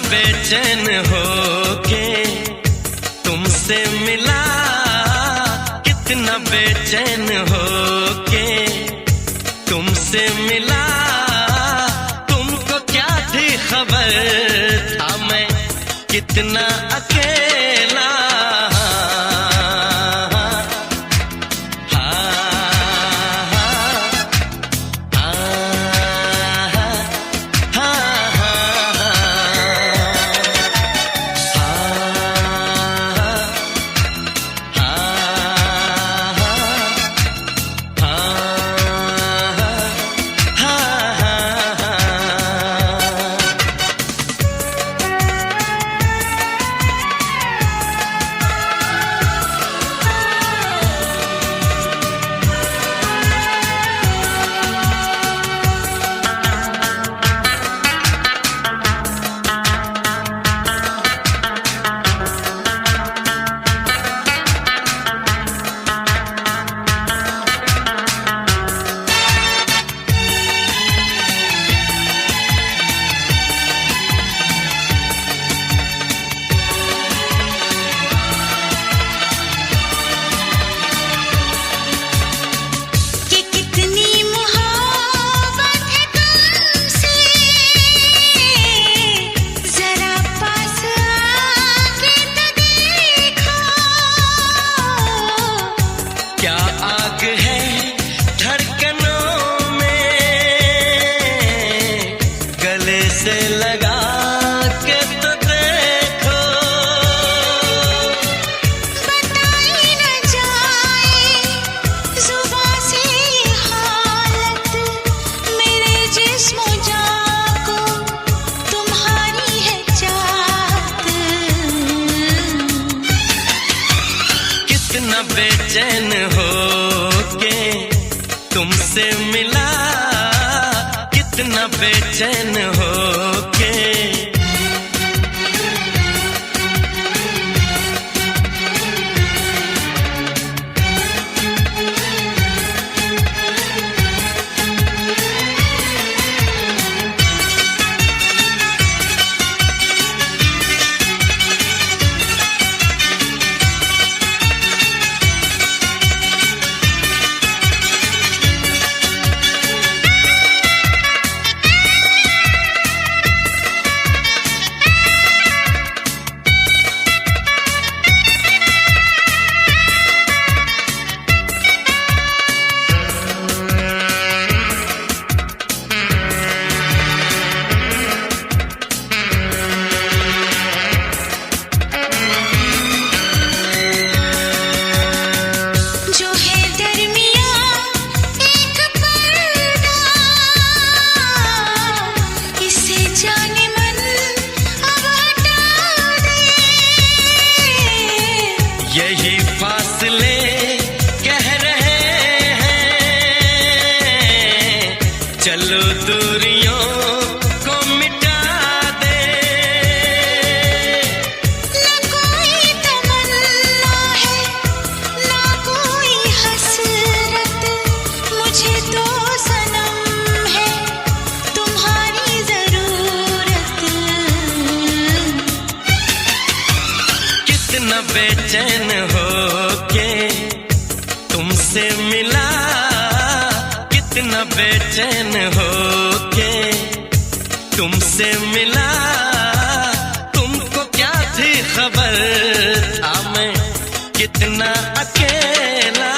बेचैन होके तुमसे मिला, कितना बेचैन होके तुमसे मिला। तुमको क्या थी खबर था मैं कितना अकेला। बेचैन होके तुमसे मिला, कितना बेचैन होके। यही फासले कह रहे हैं, चलो दूरियों को मिटा दे। ना कोई तमन्ना है, ना कोई हसरत, मुझे तो सनम है तुम्हारी जरूरत। कितना बेचैन होके तुमसे मिला, कितना बेचैन होके तुमसे मिला। तुमको क्या थी खबर था मैं कितना अकेला।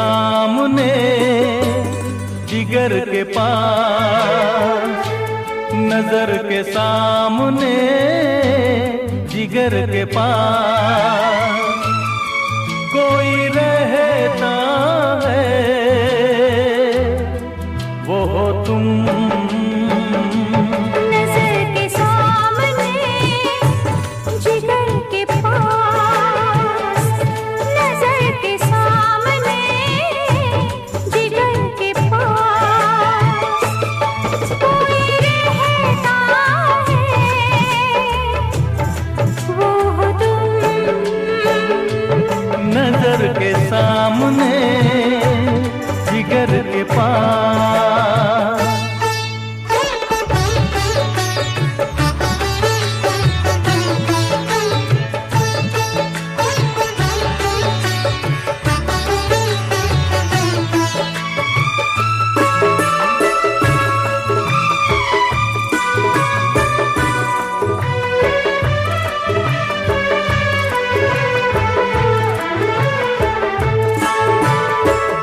सामने जिगर के पास, नजर के सामने जिगर के पास कोई रहता है, वो हो तुम। नजर के सामने जिगर के पास, नजर के सामने जिगर के पास कोई रहता है, वो हो तुम। नजर के सामने जिगर के पास।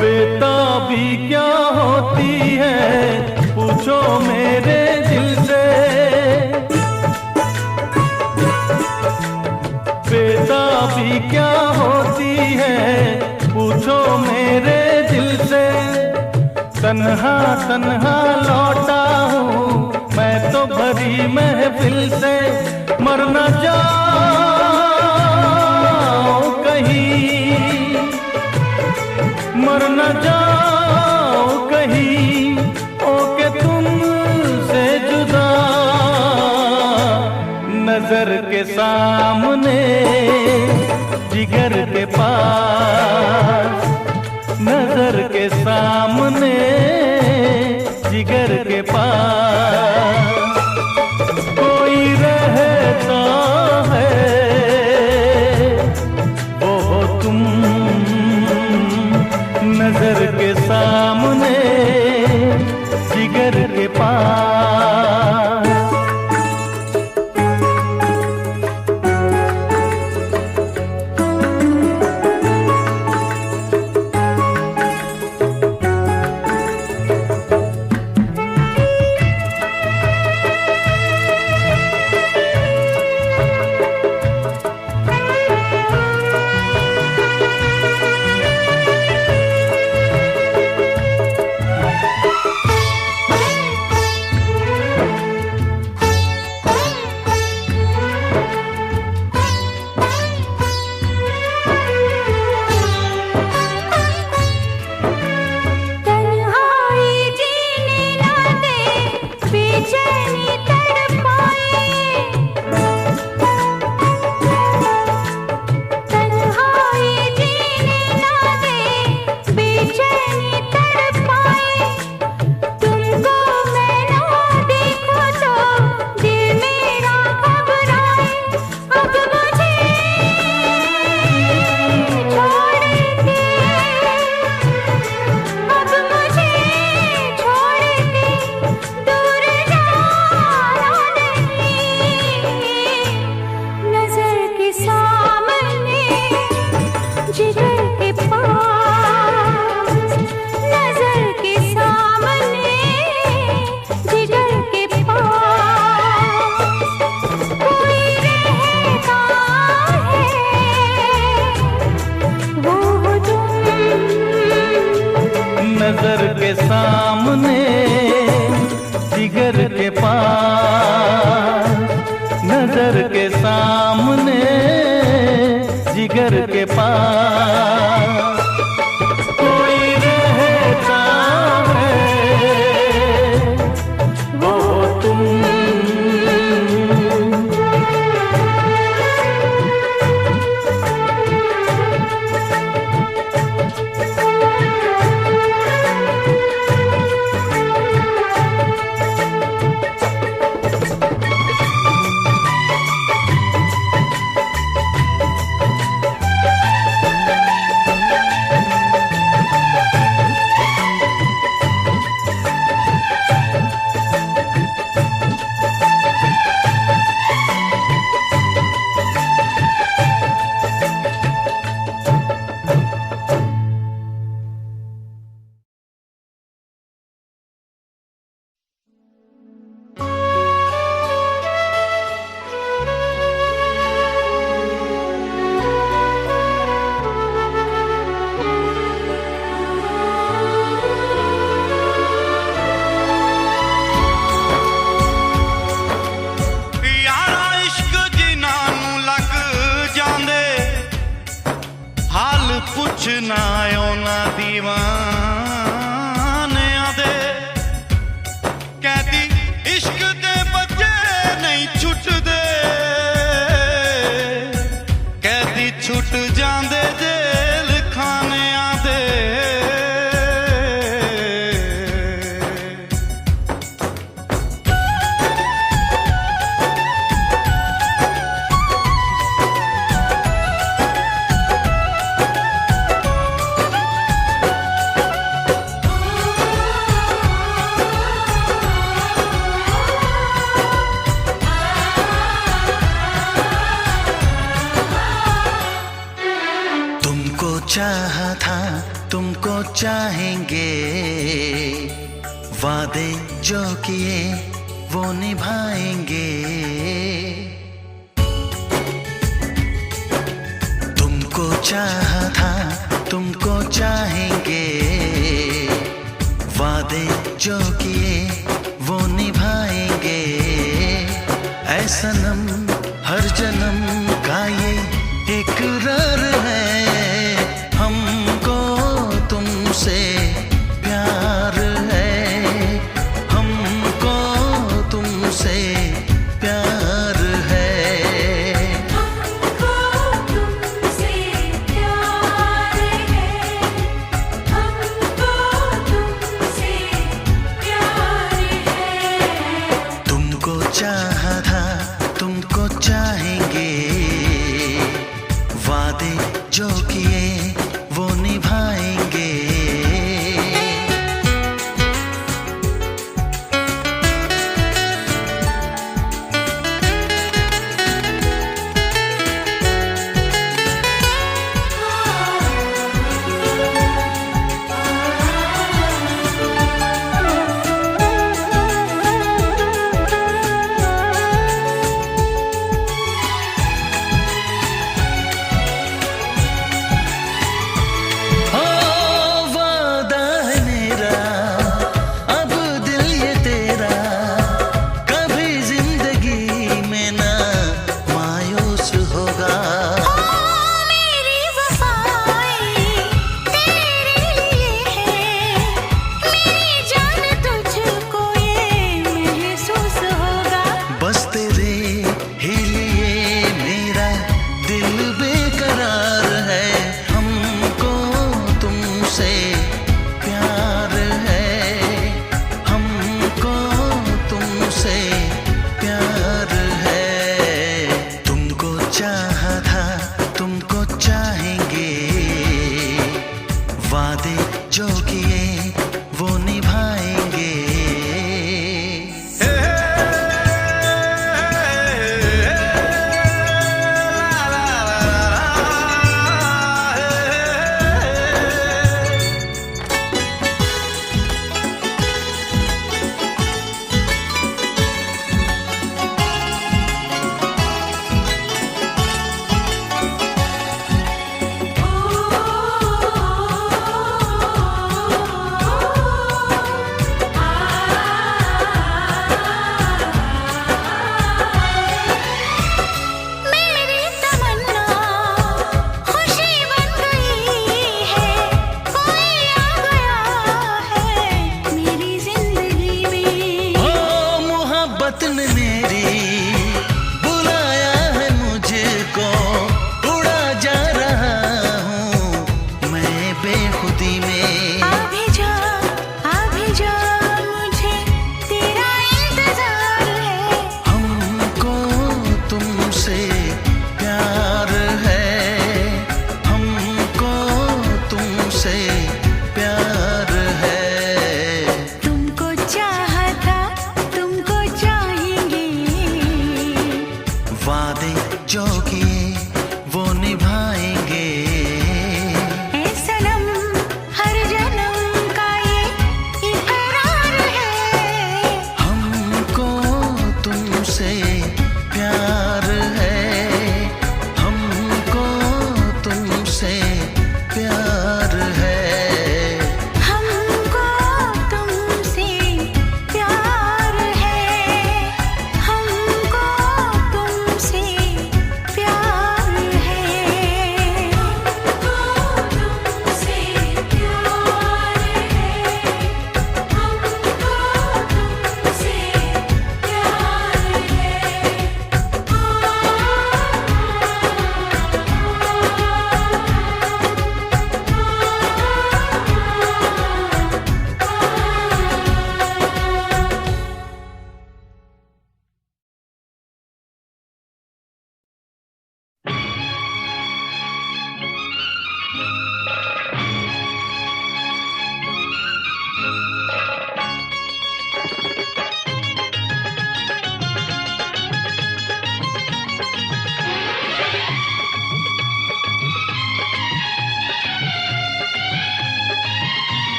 बेताबी क्या होती है पूछो मेरे दिल से, बेताबी क्या होती है पूछो मेरे दिल से। तन्हा तन्हा लौटा हूँ मैं तो भरी महफिल से, मर न जाओ कहीं, मर न जाओ कहीं, ओके तुमसे जुदा। नजर के सामने जिगर के पास, नजर के सामने जिगर के पास कोई रहता है, वो हो तुम। नजर के सामने जिगर के पास। वादे जो किए वो निभाएंगे। तुमको चाहा था तुमको चाहेंगे, वादे जो किए वो निभाएंगे। ऐ सनम हर जन्म का ये इकरार है, हमको तुमसे प्यार है, हमको तुमसे प्यार है। हमको तुमसे प्यार है, हमको तुमसे प्यार है। तुमको चाहा था तुमको चाहेंगे।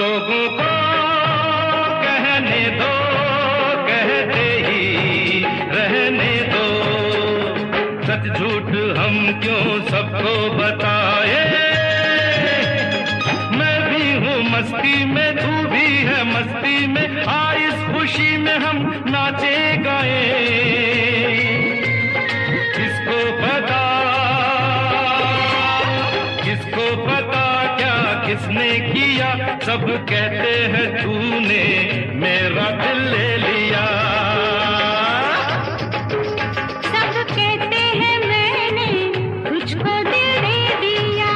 लोगों को कहने दो, कहते ही रहने दो। सच झूठ हम क्यों सबको बताए। मैं भी हूँ मस्ती में, तू भी है मस्ती में। आ इस खुशी में हम नाचे गाए। किसको पता, किसको पता क्या किसने किया। सब कहते हैं तूने मेरा दिल ले लिया। सब कहते हैं मैंने तुझको दिल दे दिया।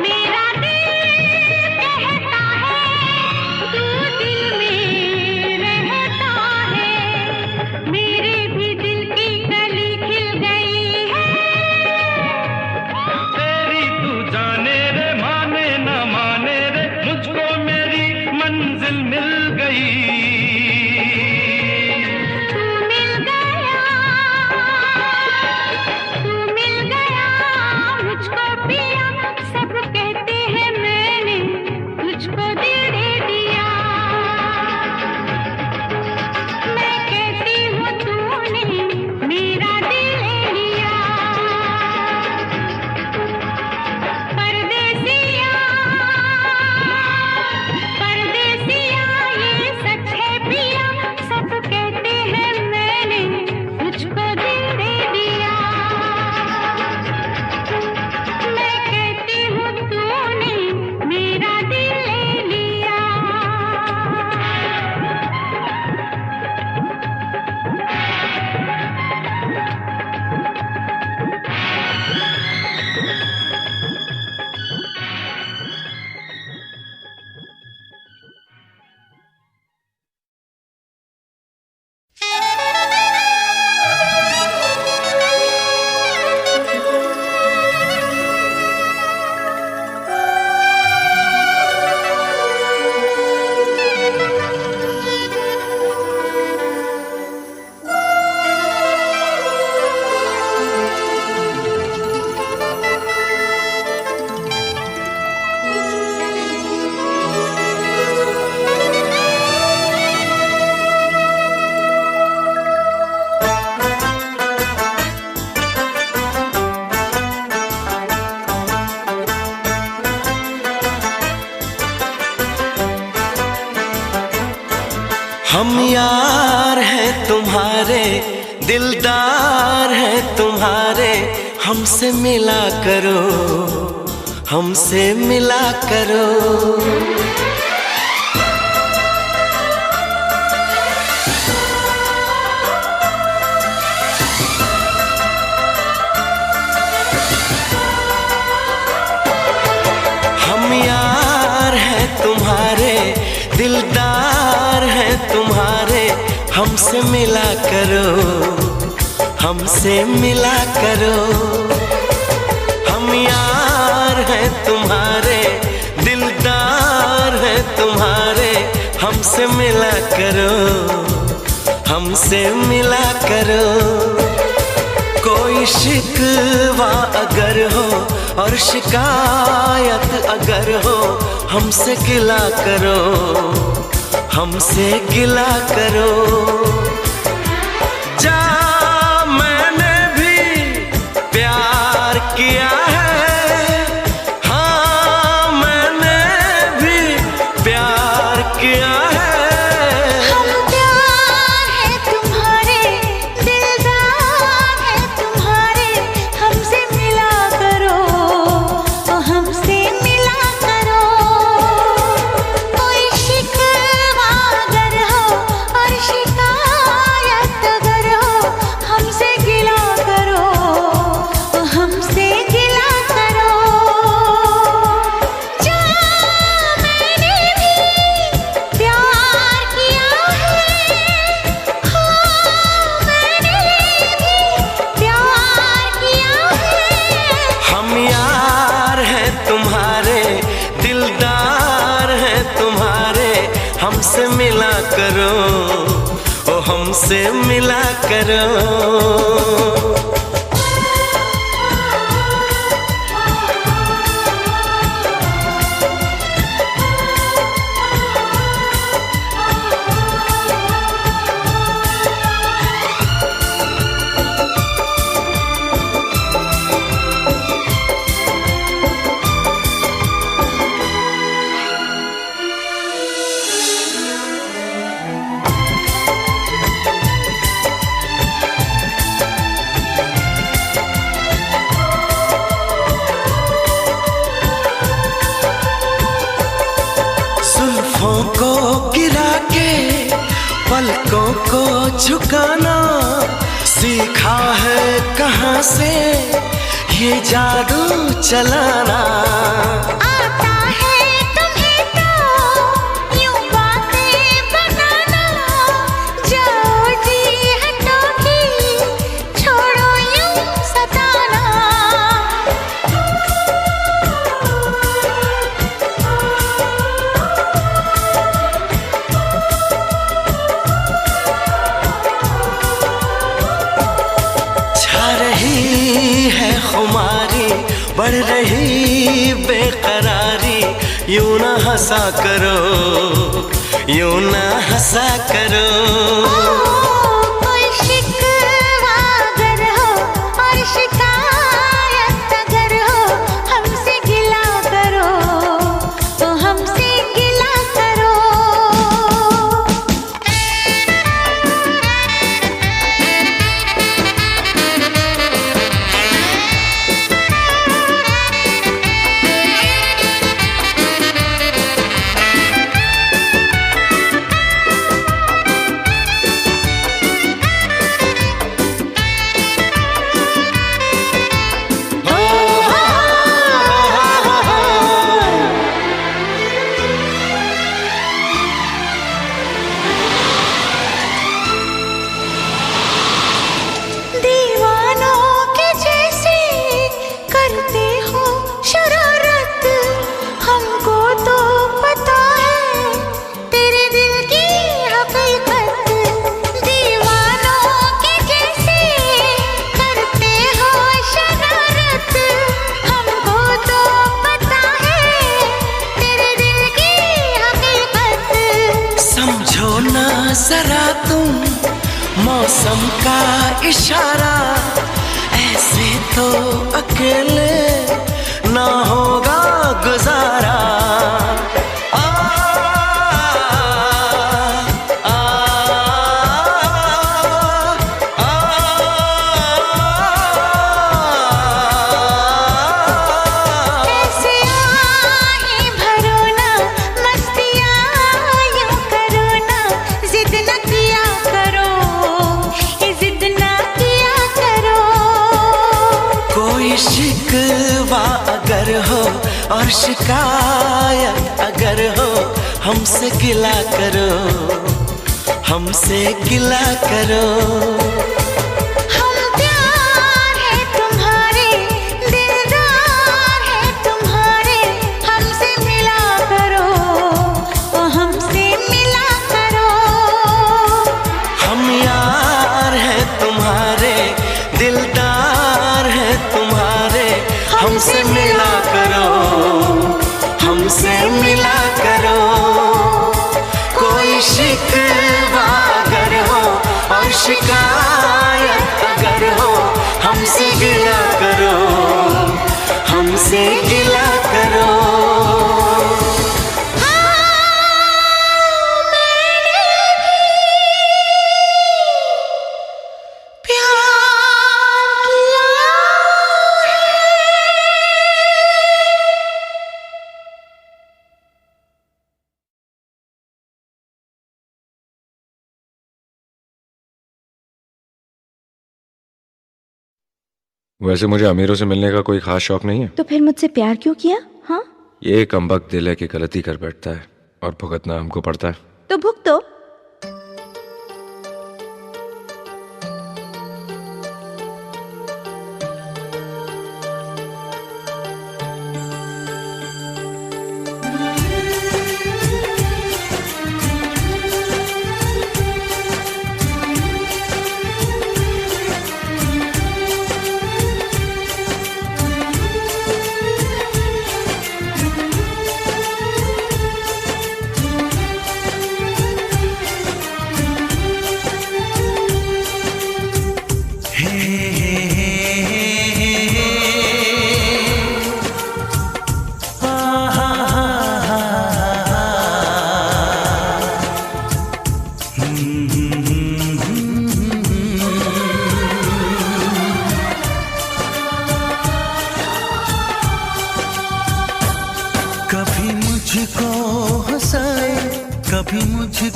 मेरा दिल कहता है तू दिल में रहता है। मेरे भी दिल की कली खिल गई है। तेरी तू जाने रे, माने न माने रे, मुझको मेरी मंजिल मिल गई। तू मिल गया, तू मिल गया मुझको पिया। सब कहते हैं मैंने तुझको दिल दे दिया। मैं कहती हूँ तूने मेरा दिल ले लिया। परदेसिया, परदेसिया ये सच है पिया। सब कहते हैं मैंने तुझको दिल दे दिया। मैं कहती हूँ तूने मेरा दिल ले लिया। हम यार हैं तुम्हारे, दिलदार हैं तुम्हारे। हमसे मिला करो, हमसे मिला करो। हम यार हैं तुम्हारे, दिलदार हैं तुम्हारे। हमसे मिला करो, हमसे मिला करो। हम यार हैं तुम्हारे, दिलदार हैं तुम्हारे। हमसे मिला करो, हमसे मिला करो। कोई शिकवा अगर हो और शिकायत अगर हो, हमसे गिला करो, हमसे गिला करो। जा मैंने भी प्यार किया है, हाँ मैंने भी प्यार किया है। हम प्यार है तुम्हारे, दिलदार है तुम्हारे। हमसे मिला करो, हमसे मिला करो। कोई शिकवा अगर हो और शिकायत हमसे मिला करो। जुल्फों को गिरा के पलकों को झुकाना सीखा है कहाँ से ये जादू चलाना। आता है तुम्हें तो यूं बातें बनाना, जाओ जी हटो की छोड़ो यूं सताना। छा रही है खुमारी, बढ़ रही बेकरारी, यूं ना हंसा करो, यूं ना हंसा करो। कोई शिकवा अगर हो और शिकायत अगर हो, हमसे गिला करो तो हमसे गिला करो। दीवानों के जैसे करते हो शरारत, हमको तो पता है तेरे दिल की हकीकत। दीवानों के जैसे करते हो शरारत, हमको तो पता है तेरे दिल की हकीकत। समझो ना जरा तुम मौसम का इशारा, ऐसे तो अकेले ना होगा गुजारा। आ, आ, आ, ऐसे आहें भरो ना, मस्तियाँ यूं करो ना, जिद न किया करो, ये जिद न किया करो। कोई शिकवा अगर हो और शिकायत अगर हो, हमसे गिला करो, हमसे गिला करो। हम प्यार है तुम्हारे, दिलदार है तुम्हारे, हमसे मिला करो तो हमसे मिला करो। हम यार हैं तुम्हारे, दिलदार हैं तुम्हारे, हमसे मिला करो, हमसे मिला करो। कोई शिकवा अगर हो और शिकायत अगर हो, हमसे गिला करो, हमसे गिला करो। वैसे मुझे अमीरों से मिलने का कोई खास शौक नहीं है। तो फिर मुझसे प्यार क्यों किया? हाँ, ये कमबख्त दिल है कि गलती कर बैठता है और भुगतना हमको पड़ता है। तो भुगतो।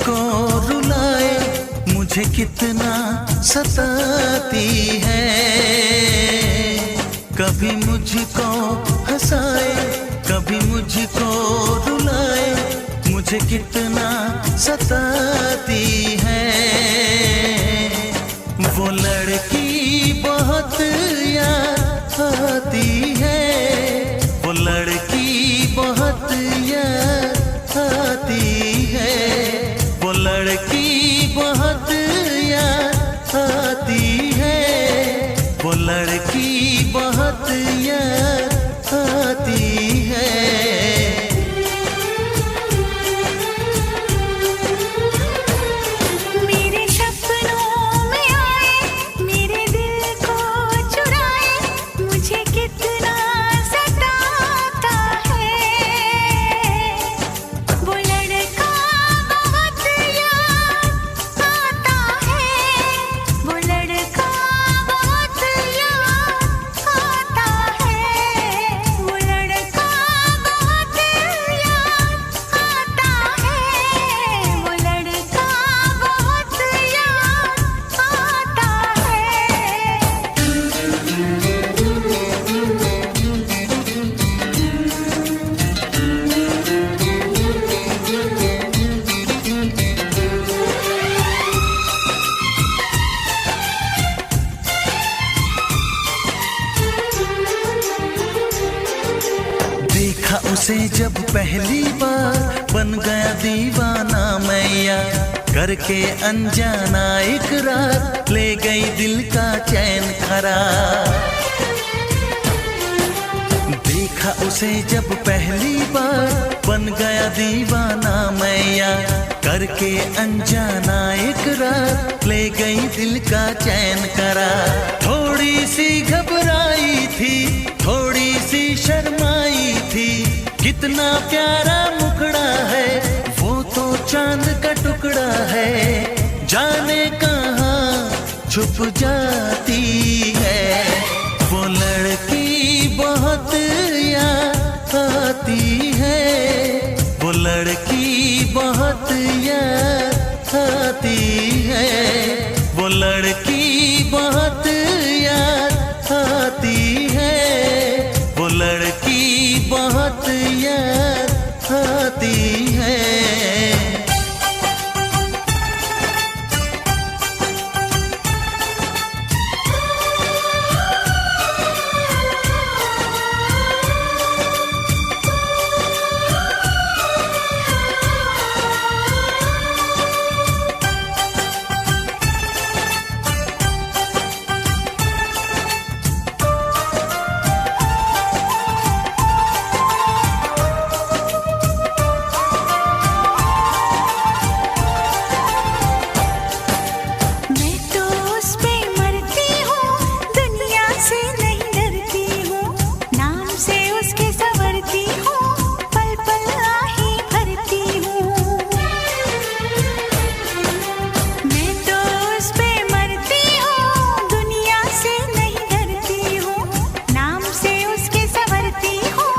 मुझको रुलाए, मुझे कितना सताती है। कभी मुझको हंसाए, कभी मुझको रुलाए, मुझे कितना सताती है। वो लड़की बहुत याद आती है, वो लड़की बहुत याद आती है, वो लड़की बहुत याद आती है, वो लड़की बहुत याद आती है। मेरे सपनों में आए, मेरे दिल को चुराए, मुझे कितना सताता है। वो लड़का बहुत याद आता है, वो लड़का बहुत याद आता है, वो लड़का बहुत याद आता है, वो लड़का बहुत याद आता देखा उसे जब पहली बार, बन गया दीवाना मैया, करके अनजाना इकरार, ले गई दिल का चैन करार। देखा उसे जब पहली बार, बन गया दीवाना मैया, करके अनजाना इकरार, ले गई दिल का चैन करार। थोड़ी सी घबराई थी, थोड़ी सी शर्माई थी, कितना प्यारा मुखड़ा है, वो तो चांद का टुकड़ा है, जाने कहाँ छुप जाती है। वो लड़की बहुत याद आती है, वो लड़की बहुत याद आती है, वो लड़की बहुत याद आती है, वो लड़की बहुत याद आती है। मैं तो उस पे मरती हूँ, दुनिया से नहीं डरती हूँ, नाम से उसके संवरती हूँ, पल पल आही भरती हूँ। मैं तो उस पे मरती हूँ, दुनिया से नहीं डरती हूँ, नाम से उसके संवरती हूँ,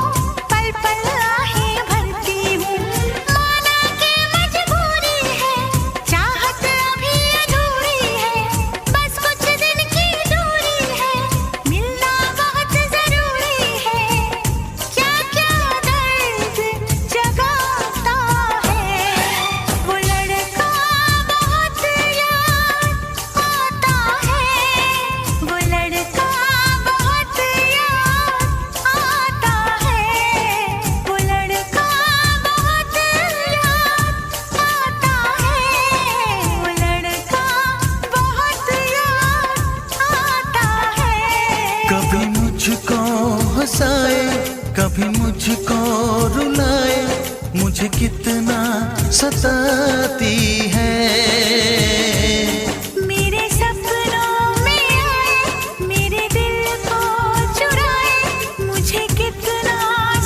पल पल आही भरती हूँ। माना के मजबूरी है, चाहत अभी अधूरी है, बस कुछ दिन की दूरी है, मिलना बहुत जरूरी है। क्या क्या दर्द जगाता है, वो लड़का बहुत याद आता है, वो लड़का बहुत याद आता है, वो लड़का बहुत याद आता है, वो लड़का बहुत याद आता है। कभी मुझको हंसाए, कभी मुझको रुलाए, मुझे कितना सताती है। मेरे सपनों में आए, मेरे दिल को चुराए, मुझे कितना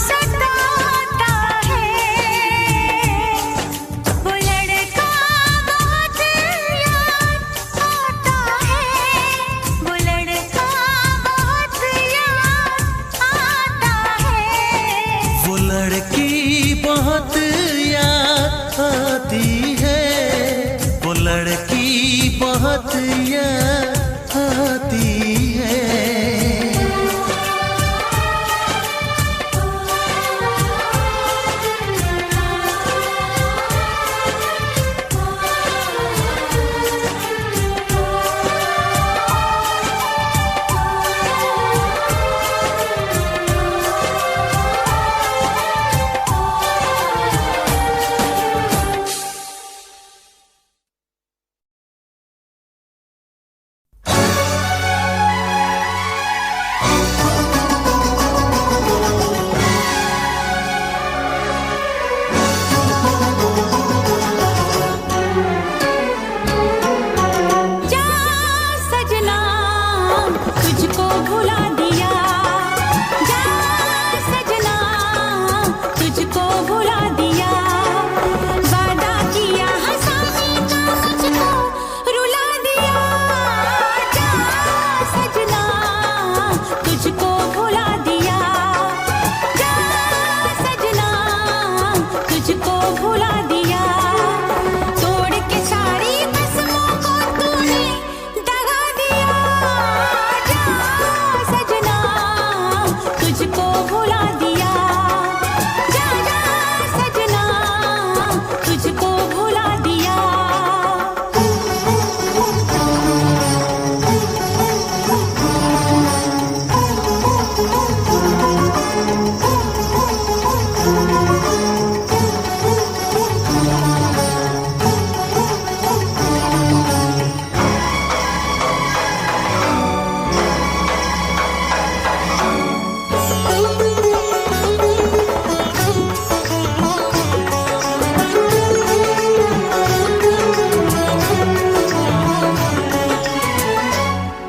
सताता है। वो लड़का बहुत याद आता है, वो लड़का बहुत याद आता है, वो लड़की बहुत याद आती है, भुला दिया जा सजना तुझको भुला दिया वादा किया हंसाने का मुझको रुला दिया जा सजना तुझको भुला दिया जा सजना तुझको भुला दिया तोड़ के सारी कसमों को तूने दगा दिया जा सजना तुझको भुला दिया जा जा सजना तुझको भुला दिया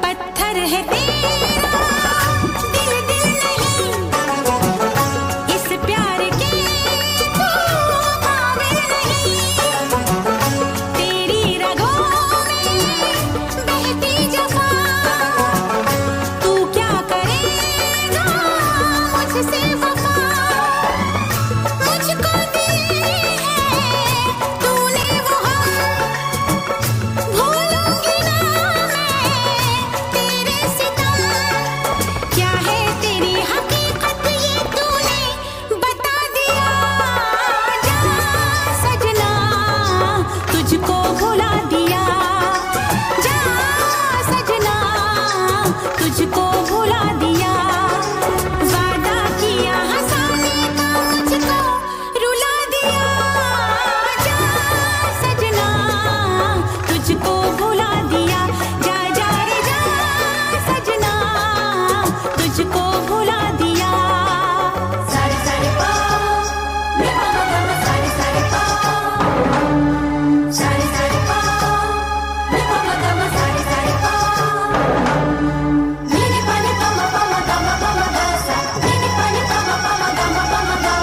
पत्थर है तेरा दिल दिल नहीं इस प्यार के तू काबिल नहीं तेरी रगों में बहती जफा तू क्या करेगा मुझसे वफा मुझको दी है तूने वो हम भूलूंगी ना मैं तेरे सितम क्या है तेरी हकीकत ये तूने बता दिया जा सजना तुझको भुला दिया जा सजना तुझको भुला दिया वादा किया हंसाने का मुझको रुला दिया जा सजना तुझको भुला दिया जा जा रे जा सजना तुझको भुला दिया सारे सारे पाओ रे पामा पामा सारे सारे पाओ सारे सारे पाओ रे पामा पामा सारे सारे पाओ नीने पानी पामा पामा गामा पामा गासा नीने पानी पामा पामा गामा पामा गा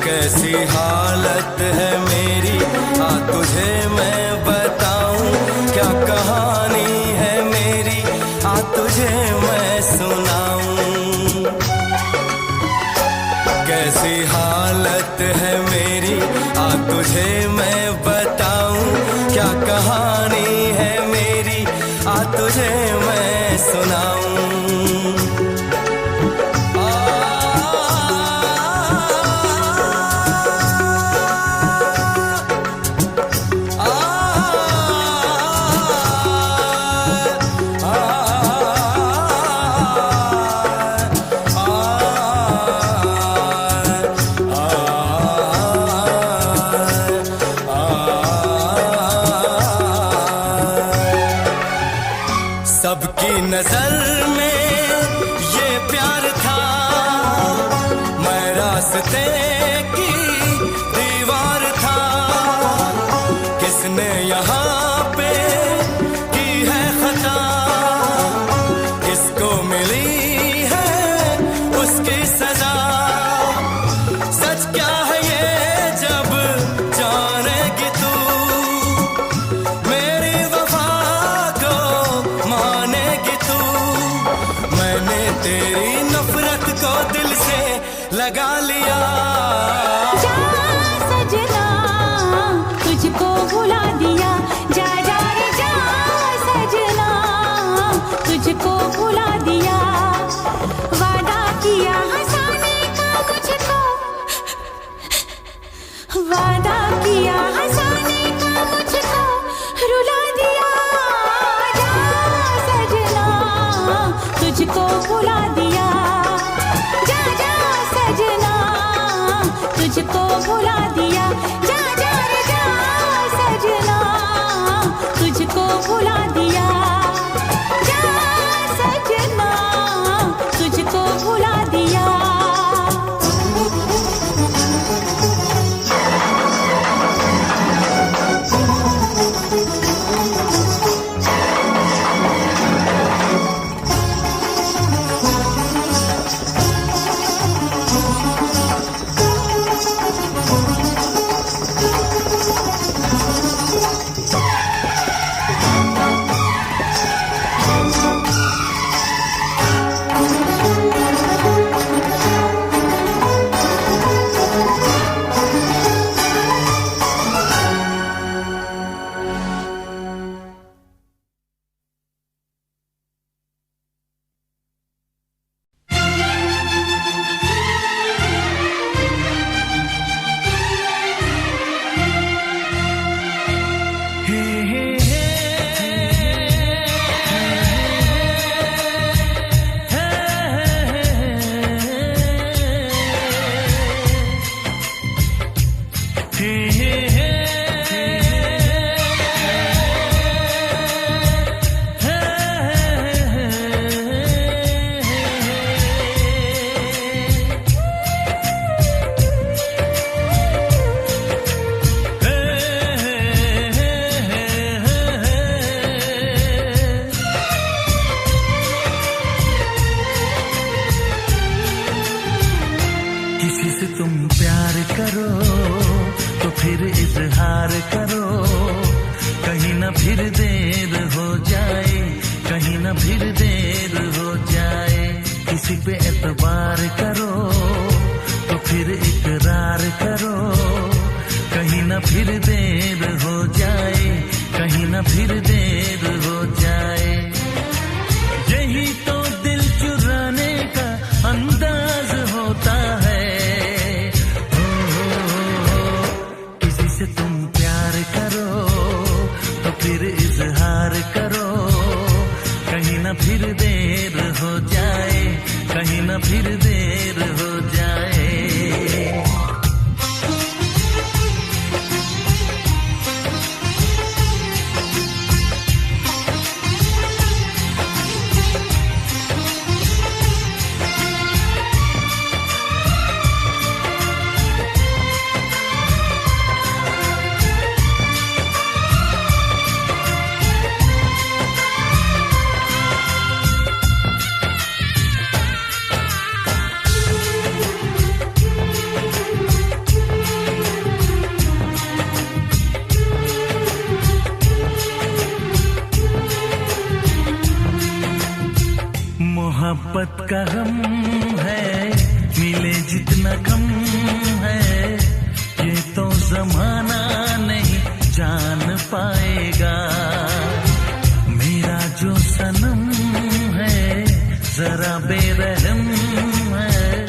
कैसी हालत है मेरी तुझे मैं बताऊं क्या कहानी है मेरी तुझे मैं सुनाऊं कैसी हालत है मेरी तुझे मैं बताऊं क्या कहानी है मेरी तुझे मैं सुनाऊं सबकी नजर में ये प्यार था मैं रास्ते की दीवार था किसने यहाँ पे की है खता किसको मिली है उसकी सजा सच क्या है ये जब जानेगी तू मेरी वफा को मानेगी तू मैंने तेरी नफरत को दिल से लगा लिया जा सजना तुझको भुला दिया जा जा रे जा सजना तुझको भुला दिया वादा किया हंसाने का मुझको वादा किया हंसाने का मुझको रुला दिया जा सजना तुझको भुला दिया जा से तुम प्यार करो तो फिर इजहार करो, कहीं ना फिर देर हो जाए, कहीं ना फिर देर हो जाए। किसी पे एतबार करो तो फिर इकरार करो, कहीं ना फिर देर हो जाए, कहीं ना फिर देर हो जाए। यही तो दिल चुराने का अंदाज होता है। किसी से तुम प्यार करो तो फिर इजहार करो, कहीं ना फिर देर हो जाए, कहीं ना फिर देर हो जाए। मोहब्बत का गम है, मिले जितना कम है, ये तो जमाना नहीं जान पाएगा। मेरा जो सनम है जरा बेरहम है,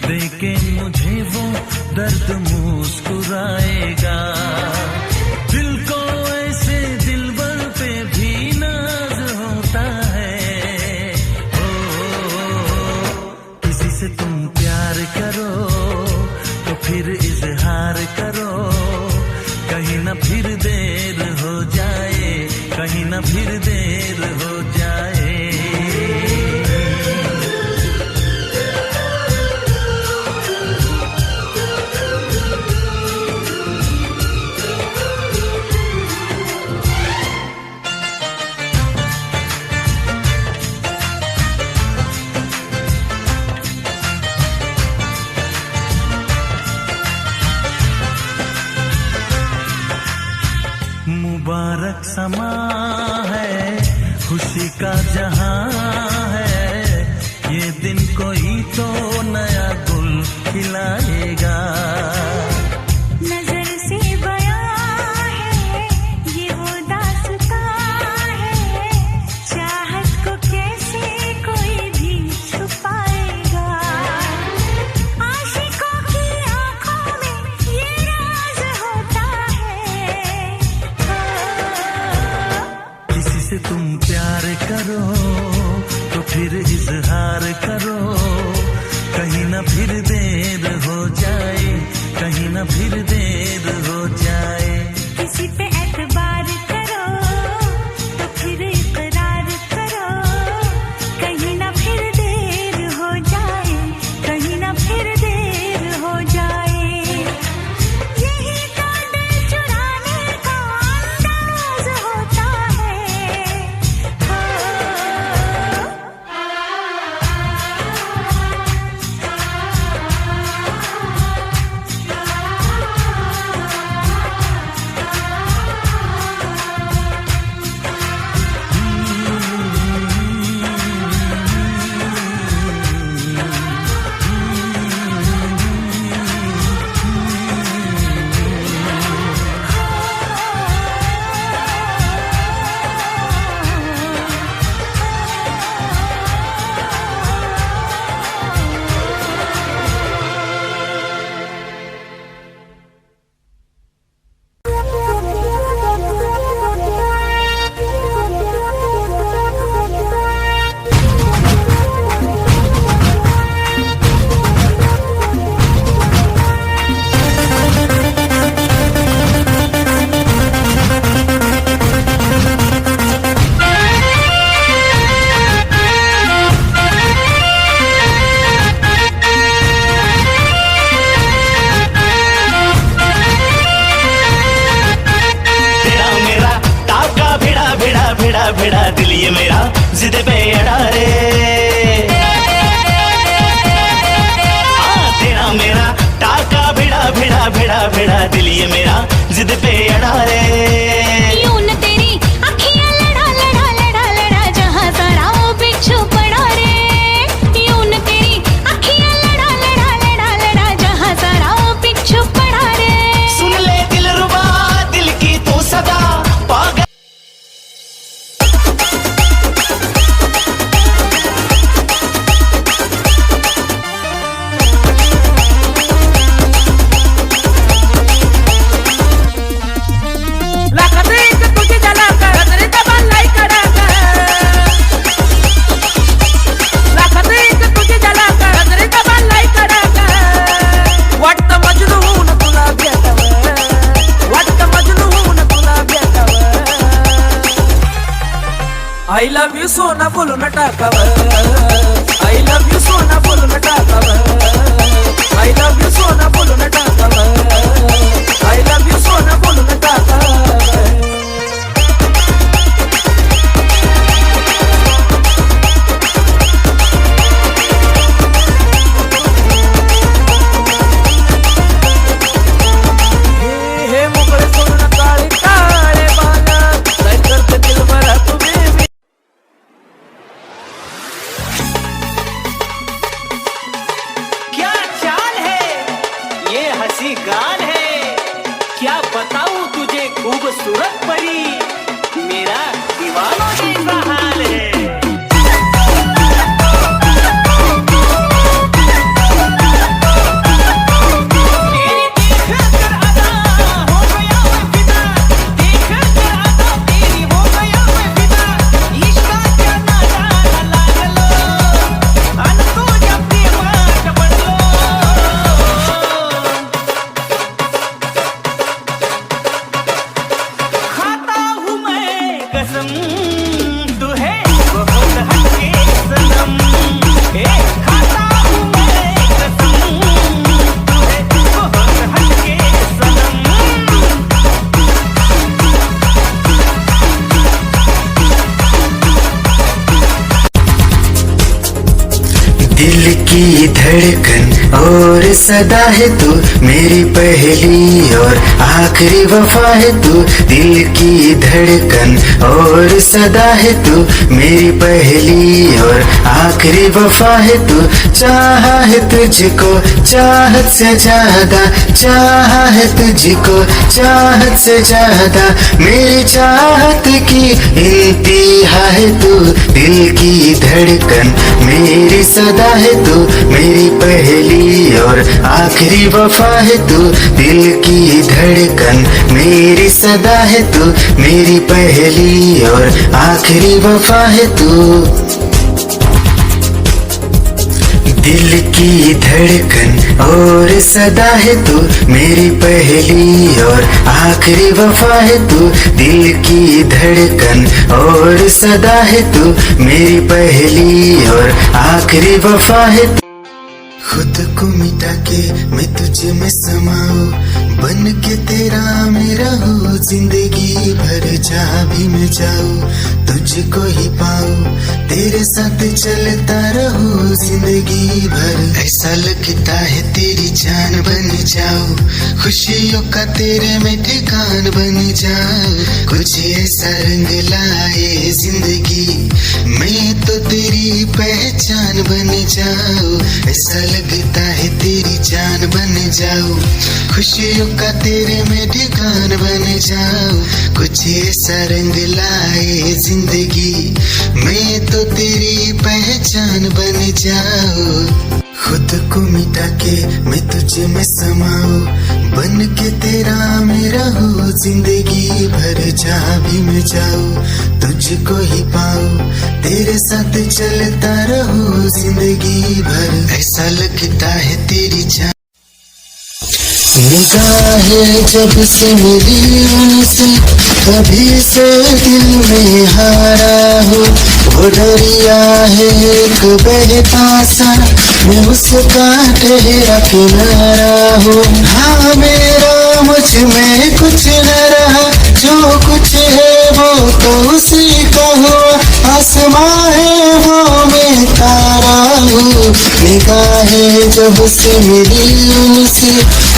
देखे मुझे वो दर्द मुस्कुराएगा। दिल को ऐसे दिलबर पे भी नाज होता है। से तुम प्यार करो तो फिर इजहार करो, कहीं ना फिर देर हो जाए, कहीं ना फिर देर हो जाए। मुबारक समा है, खुशी का जहां है, ये दिन कोई तो नया गुल खिलाएगा। नजर से बयां है ये वो दास्तां है, चाहत को कैसे कोई भी छुपाएगा। आशिकों की आंखों में ये राज होता है। किसी से तुम प्यार करो तो फिर इजहार करो, कहीं ना फिर देर हो दिल की धड़कन और सदा है तू मेरी पहली और आखिरी वफा है तू। दिल की धड़कन और सदा है तू मेरी पहली और आखिरी वफा है तू। चाहा है तुझको चाहत से ज्यादा, चाहा है तुझको चाहत से ज्यादा, मेरी चाहत की इंतहा है तू। दिल की धड़कन मेरी सदा है तू मेरी पहली और आखिरी वफा है तू। दिल की धड़कन मेरी सदा है तू मेरी पहली और आखिरी वफा है तू। दिल की धड़कन और सदा है तू मेरी पहली और आखिरी वफा है तू। दिल की धड़कन और सदा है तू मेरी पहली और आखिरी वफा है तू। खुद को मिटा के मैं तुझे में समाऊं, बन के तेरा मेरा हो जिंदगी भर। जहाँ भी मैं जाऊं तुझको ही पाऊं, तेरे साथ चलता रहूं जिंदगी भर। ऐसा लगता है तेरी जान बन जाऊं, खुशियों का तेरे में ठिकान बन जाऊं। कुछ ऐसा रंग लाए जिंदगी, मैं तो तेरी पहचान बन जाऊं। ऐसा लगता है तेरी जान बन जाऊं, खुशियों का तेरे में ठिकान बन जाऊं। कुछ ऐसा रंग लाए जिंदगी, मैं तो तेरी पहचान बन जाऊं। खुद को मिटा के मैं तुझे में समाऊं, बन के तेरा मेरा हो जिंदगी भर। जहाँ भी मैं जाऊं तुझको ही पाऊं, तेरे साथ चलता रहूं जिंदगी भर। ऐसा लगता है तेरी जान। निगाहें जब से मिली उनसे कभी से दिल में हारा हूँ। वो दरिया है एक बहता सा, मैं उसका ठहरा किनारा हूँ। हाँ मेरा मुझ में कुछ न रहा, जो कुछ है वो तो उसी का हुआ। आसमां है वो मैं तारा हूँ। निगाहें जब से मिली उनसे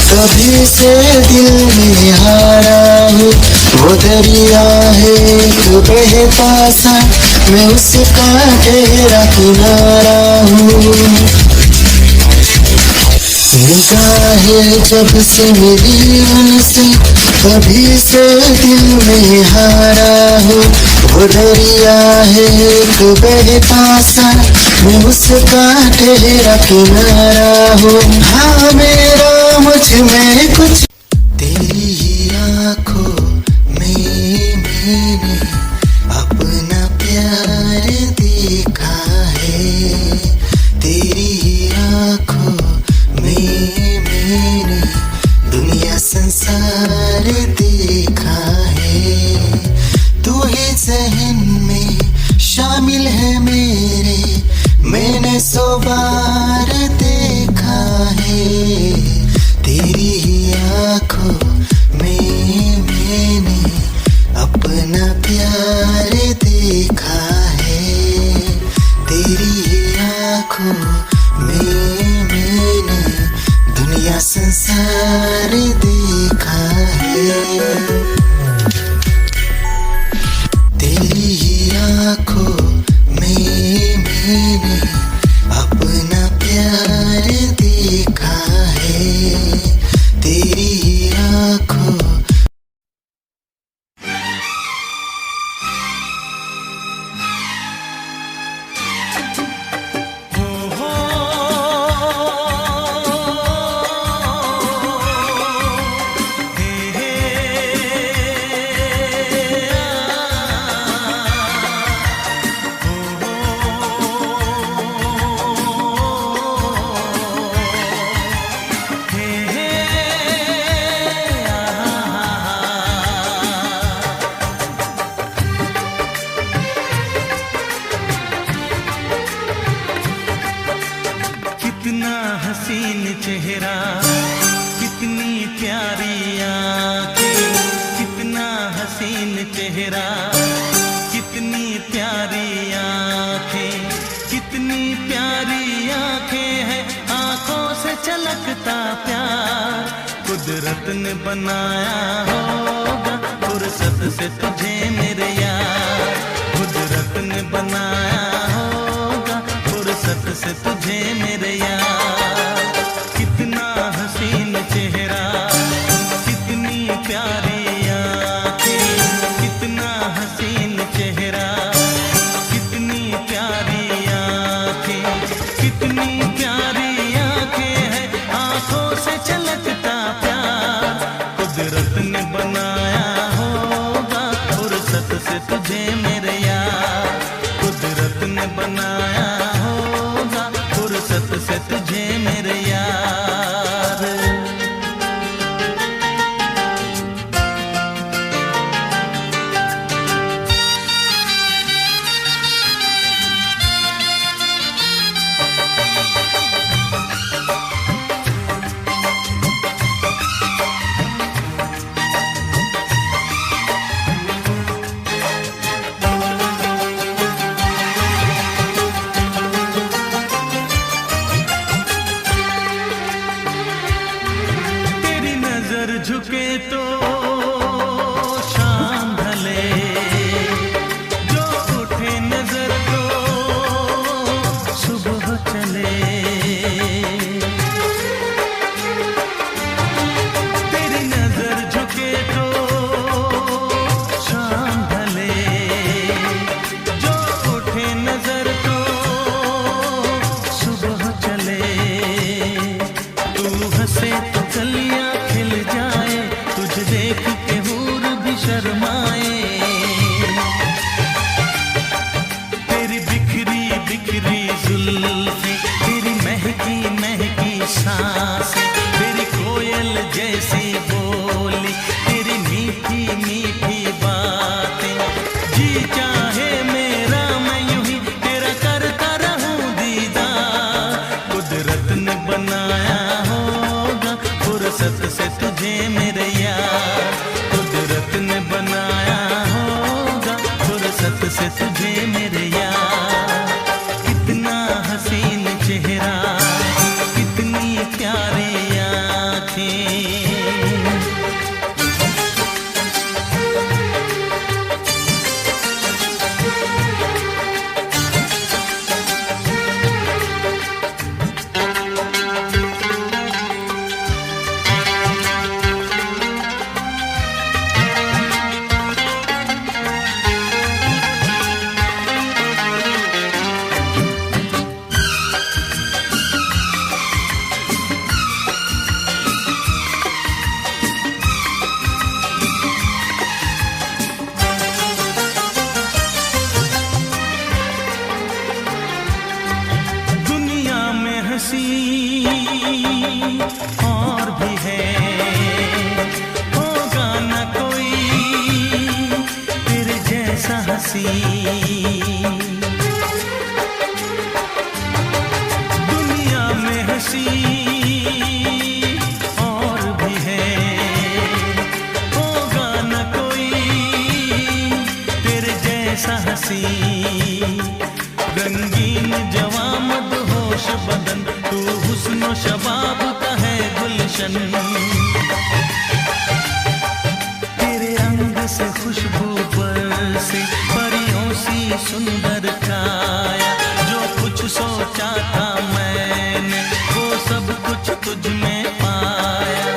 कभी से दिल में हारा हूँ। वो दरिया है एक बहता सा, मैं उसका ठहरा किनारा हूँ। निगाहें जब से मिली उनसे कभी से दिल में हारा हूँ। वो दरिया है एक बहता सा, मैं उसका ठहरा किनारा हूँ। हाँ मेरा मुझ में कुछ तेरी ही आँखों में मैंने अपना प्यार देखा है। तेरी ही आँखों में मैंने दुनिया संसार देखा है। तू ही ज़हन में शामिल है मेरे, मैंने 100 बार देखा है। तेरी ही आँखों में मैंने अपना प्यार देखा है। तेरी ही आँखों में मैंने दुनिया संसार देखा है। तेरी ही आँखों में मैंने अपना प्यार देखा है। तेरी ही आँखों कितना हसीन चेहरा, कितनी प्यारी आँखें। कितना हसीन चेहरा, कितनी प्यारी आँखें, कितनी प्यारी आँखें। छलकता प्यार कुदरत ने बनाया होगा फुर्सत से तुझे मेरे यार कुदरत ने बनाया होगा फुर्सत से तुझे मेरे यार कितना हसीन चेहरा कितनी प्यारी आँखें कितना हसीन चेहरा कितनी प्यारी आँखें कितनी प्यारी आँखें हैं आँखों से छलकता प्यार कुदरत ने बनाया होगा फुर्सत से तुझे मेरे यार कुदरत ने बनाया होगा फुर्सत से तुझे मेरे यार झुके तो शाम ढले जो उठे नजर तो सुबह चले तेरी नजर झुके तो शाम ढले जो उठे नजर तो सुबह चले तू हंसे तो कलियां खिल जाए तुझे देख के हूर भी शर्माए तेरी बिखरी बिखरी जुल्फें तेरी महकी महकी सांसें तेरी कोयल जैसी बोली तेरी मीठी मीठी बातें जी चाहे मेरा मैं यूं ही तेरा करता रहूं दीदार कुदरत ने बनाया होगा फुर्सत से तुझे मेरे यार कुदरत ने बनाया होगा फुर्सत से तुझे मेरे यार कितना हसीन चेहरा कितनी प्यारी आँखें और भी है होगा न कोई तेरे जैसा हंसी दुनिया में हंसी और भी है होगा न कोई तेरे जैसा हंसी रंगीन जवां मदहोश बदन तू हुस्न शबाब का है गुलशन तेरे अंग से खुशबू बरसे परियों सी सुंदर काया जो कुछ सोचा था मैंने वो सब कुछ तुझ में पाया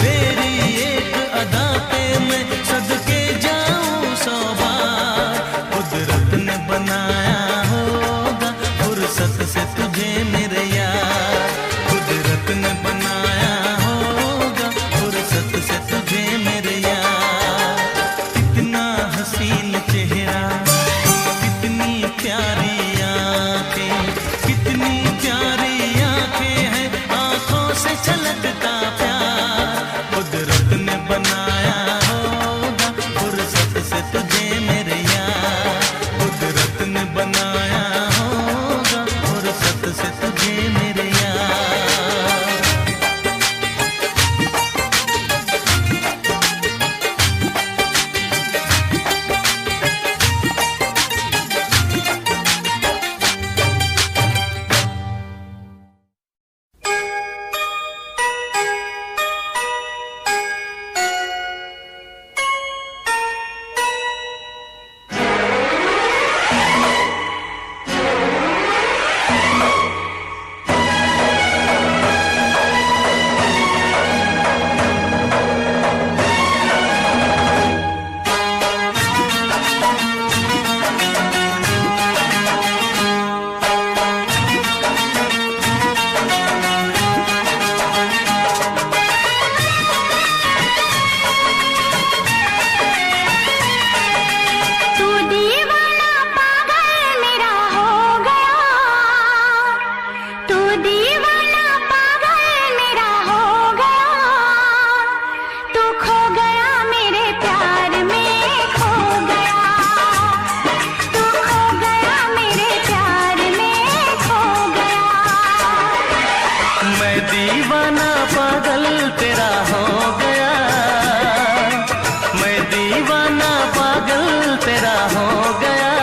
तेरी एक अदा पे मैं सदके जाऊं 100 बार कुदरत ने बनाया होगा फुर्सत से तुझे मेरे यार कुदरत ने बनाया होगा दीवाना पागल मेरा हो गया, तू खो गया मेरे प्यार में, खो गया, तू खो गया मेरे प्यार में, खो गया। मैं दीवाना पागल तेरा हो गया, मैं दीवाना पागल तेरा हो गया,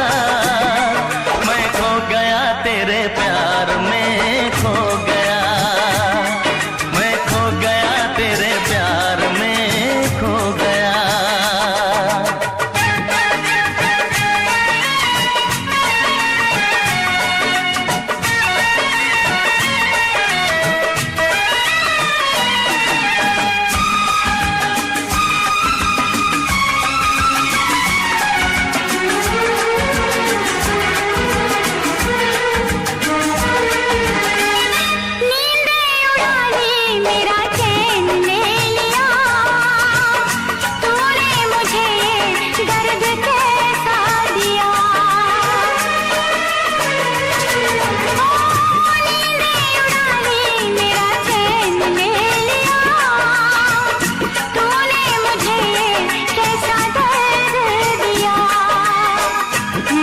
मैं खो गया तेरे प्यार में, खो गया, मैं खो गया तेरे प्यार में, खो गया। नींदें उड़ा ली मेरा चैन ले लिया, तूने मुझे दर्द कैसा दिया। नींदें उड़ा ली मेरा चैन ले लिया, तूने मुझे कैसा दर्द दिया।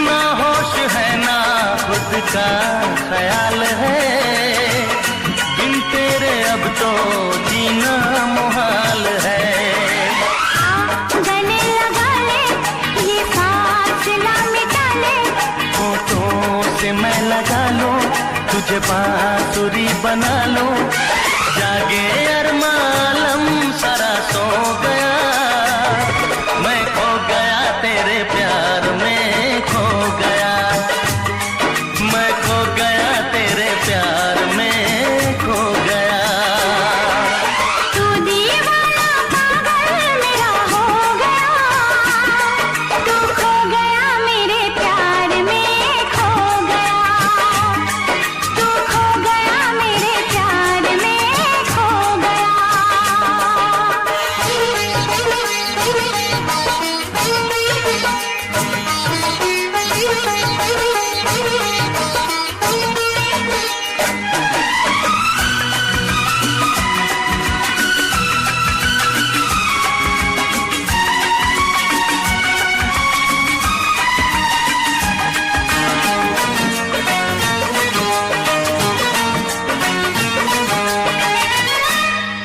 ना होश है ना खुद का ख्याल है, बिन तेरे अब तो जीना मुहाल है। गले लगा ले ये फासला मिटा ले, होठों से मैं लगा लूं, तुझे बांसुरी बना लूं, जागे अरमालम सारा सो गया, मैं खो गया तेरे प्यार में, खो गया, मैं खो गया तेरे प्यार में, खो गया। तू दीवाना पागल मेरा हो गया, तू खो गया मेरे प्यार में, खो गया, तू खो गया मेरे प्यार में, खो गया।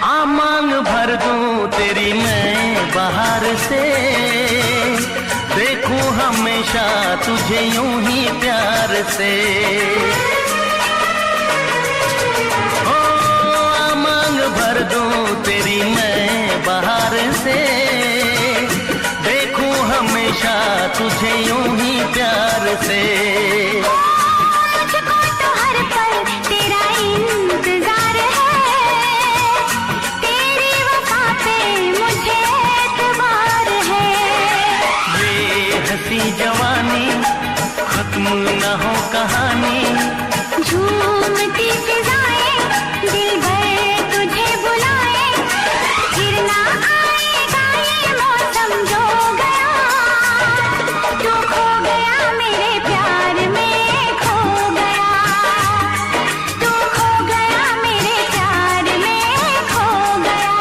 आ मांग भर दूं तेरी मैं बाहर से, देखूं हमेशा तुझे यूं ही प्यार से। ओ आ मांग भर दूं तेरी मैं बाहर से, देखूं हमेशा तुझे यूं ही प्यार से। मुझको तो हर पल तेरा इंतजार है, तेरी वफा पे मुझे एतबार है। ये हंसी जवानी खत्म न हो कहानी, झूमती फिजाएं दिल भर तुझे बुलाए, फिर ना आएगा ये मौसम जो गया, तू खो गया मेरे प्यार में, खो गया, तू खो गया मेरे प्यार में, खो गया।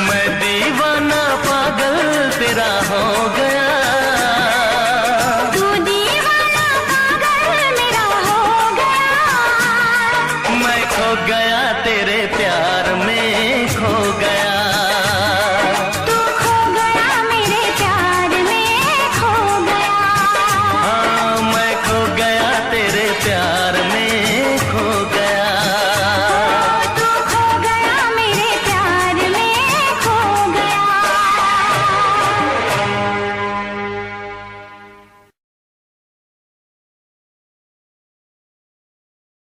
मैं दीवाना पागल तेरा हो गया, तू दीवाना पागल मेरा हो गया, मैं खो गया